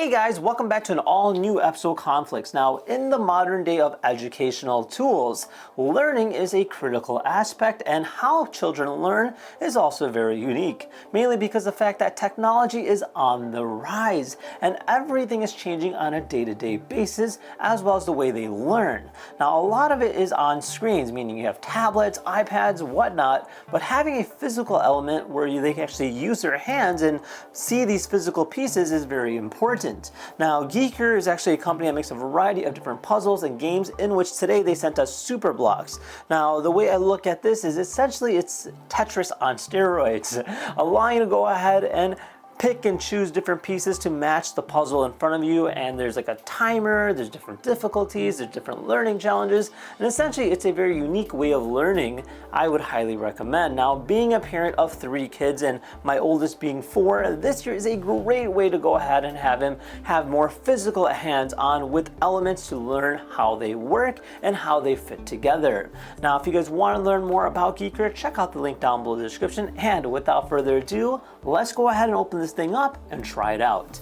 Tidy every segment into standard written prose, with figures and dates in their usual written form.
Hey guys, welcome back to an all-new episode of Conflicts. Now, in the modern day of educational tools, learning is a critical aspect, and how children learn is also very unique, mainly because of the fact that technology is on the rise, and everything is changing on a day-to-day basis, as well as the way they learn. Now, a lot of it is on screens, meaning you have tablets, iPads, whatnot, but having a physical element where they can actually use their hands and see these physical pieces is very important. Now, Geeker is actually a company that makes a variety of different puzzles and games, in which today they sent us Super Blocks. Now, the way I look at this is essentially it's Tetris on steroids, allowing you to go ahead and pick and choose different pieces to match the puzzle in front of you, and there's like a timer, there's different difficulties, there's different learning challenges, and essentially it's a very unique way of learning I would highly recommend. Now, being a parent of 3 kids and my oldest being 4, this year is a great way to go ahead and have him have more physical hands-on with elements to learn how they work and how they fit together. Now, if you guys want to learn more about Geeker, check out the link down below the description, and without further ado, let's go ahead and open this thing up and try it out.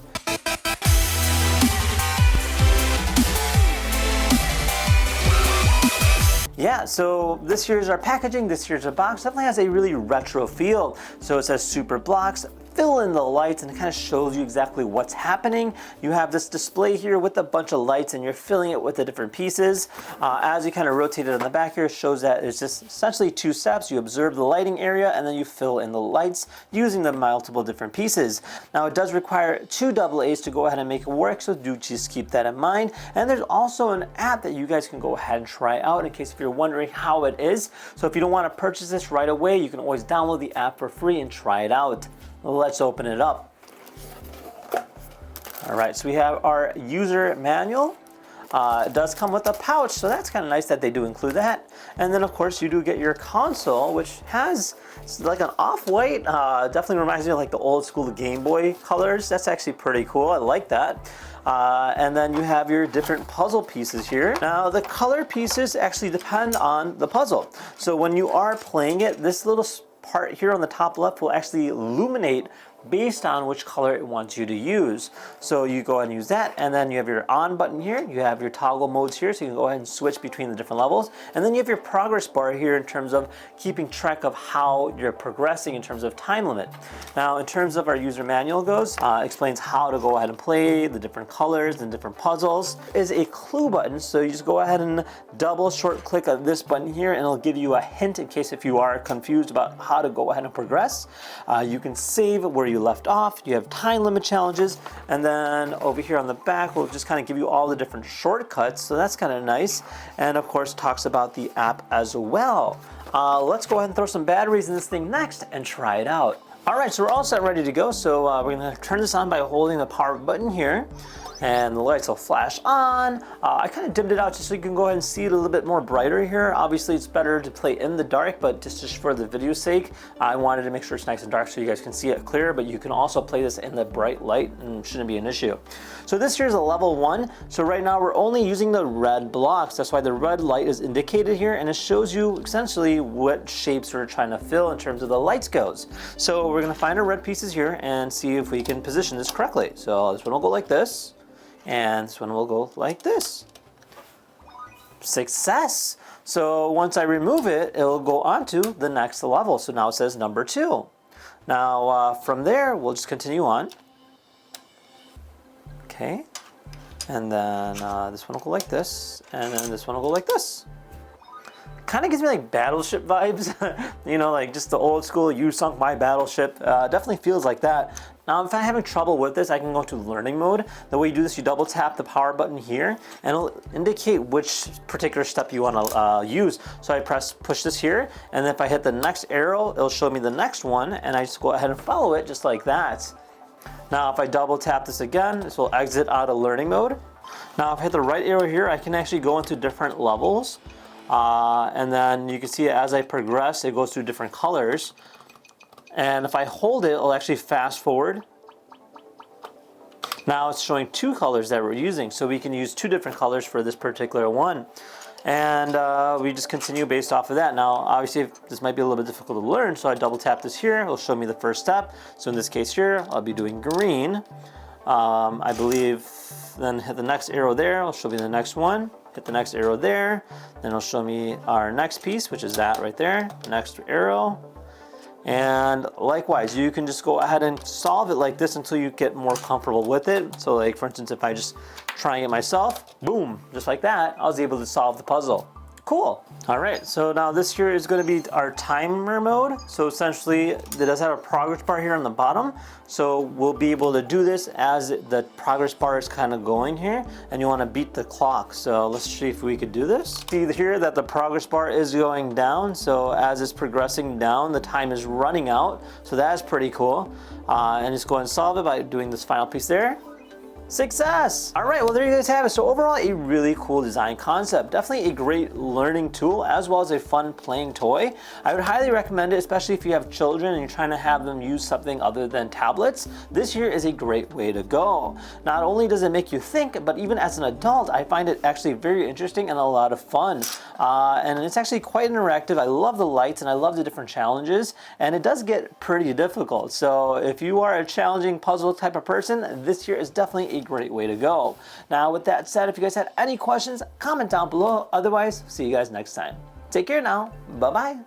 Yeah, so this here's our packaging, this here's our box. Definitely has a really retro feel. So it says Super Blocks, fill in the lights, and it kind of shows you exactly what's happening. You have this display here with a bunch of lights, and you're filling it with the different pieces. As you kind of rotate it on the back here, it shows that it's just essentially 2 steps. You observe the lighting area, and then you fill in the lights using the multiple different pieces. Now, it does require 2 AA's to go ahead and make it work, so do just keep that in mind. And there's also an app that you guys can go ahead and try out in case if you're wondering how it is. So if you don't want to purchase this right away, you can always download the app for free and try it out. Let's open it up. All right, so we have our user manual. It does come with a pouch, so that's kind of nice that they do include that. And then, of course, you do get your console, which has like an off-white, definitely reminds me of like the old school Game Boy colors. That's actually pretty cool. I like that. And then you have your different puzzle pieces here. Now, the color pieces actually depend on the puzzle. So when you are playing it, this little part here on the top left will actually illuminate based on which color it wants you to use. So you go ahead and use that, and then you have your on button here, you have your toggle modes here, so you can go ahead and switch between the different levels, and then you have your progress bar here in terms of keeping track of how you're progressing in terms of time limit. Now, in terms of our user manual goes, explains how to go ahead and play the different colors and different puzzles. Is a clue button, so you just go ahead and double short click on this button here, and it'll give you a hint in case if you are confused about how to go ahead and progress. You can save where you left off. You have time limit challenges, and then over here on the back we'll just kind of give you all the different shortcuts, so that's kind of nice. And of course talks about the app as well. Let's go ahead and throw some batteries in this thing next and try it out. All right, so we're all set, ready to go. So we're gonna turn this on by holding the power button here, and the lights will flash on. I kind of dimmed it out just so you can go ahead and see it a little bit more brighter here. Obviously, it's better to play in the dark, but just for the video's sake, I wanted to make sure it's nice and dark so you guys can see it clear, but you can also play this in the bright light and shouldn't be an issue. So this here is a level 1. So right now we're only using the red blocks. That's why the red light is indicated here, and it shows you essentially what shapes we're trying to fill in terms of the lights goes. So we're gonna find our red pieces here and see if we can position this correctly. So this one will go like this, and this one will go like this. Success! So once I remove it, it'll go on to the next level. So now it says number 2. Now from there, we'll just continue on. Okay, and then this one will go like this, and then this one will go like this. Kind of gives me like Battleship vibes, you know, like just the old school, you sunk my battleship. Definitely feels like that. Now, if I'm having trouble with this, I can go to learning mode. The way you do this, you double tap the power button here, and it'll indicate which particular step you want to use. So I push this here, and if I hit the next arrow, it'll show me the next one, and I just go ahead and follow it just like that. Now, if I double tap this again, this will exit out of learning mode. Now, if I hit the right arrow here, I can actually go into different levels. And then you can see as I progress, it goes through different colors. And if I hold it, it'll actually fast forward. Now it's showing 2 colors that we're using, so we can use 2 different colors for this particular one. And we just continue based off of that. Now, obviously, this might be a little bit difficult to learn, so I double tap this here. It'll show me the first step. So in this case here, I'll be doing green. I believe, then hit the next arrow there, it'll show me the next one. Hit the next arrow there, then it'll show me our next piece, which is that right there, next arrow. And likewise, you can just go ahead and solve it like this until you get more comfortable with it. So like for instance, if I just trying it myself, boom, just like that, I was able to solve the puzzle. Cool. All right, so now this here is going to be our timer mode. So essentially, it does have a progress bar here on the bottom. So we'll be able to do this as the progress bar is kind of going here, and you want to beat the clock. So let's see if we could do this. See here that the progress bar is going down. So as it's progressing down, the time is running out. So that's pretty cool. And just go and solve it by doing this final piece there. Success! All right, well there you guys have it. So overall, a really cool design concept. Definitely a great learning tool as well as a fun playing toy. I would highly recommend it, especially if you have children and you're trying to have them use something other than tablets. This here is a great way to go. Not only does it make you think, but even as an adult, I find it actually very interesting and a lot of fun. And it's actually quite interactive. I love the lights and I love the different challenges, and it does get pretty difficult. So if you are a challenging puzzle type of person, this here is definitely a great way to go. Now with that said, if you guys had any questions, comment down below. Otherwise, see you guys next time. Take care now. Bye-bye.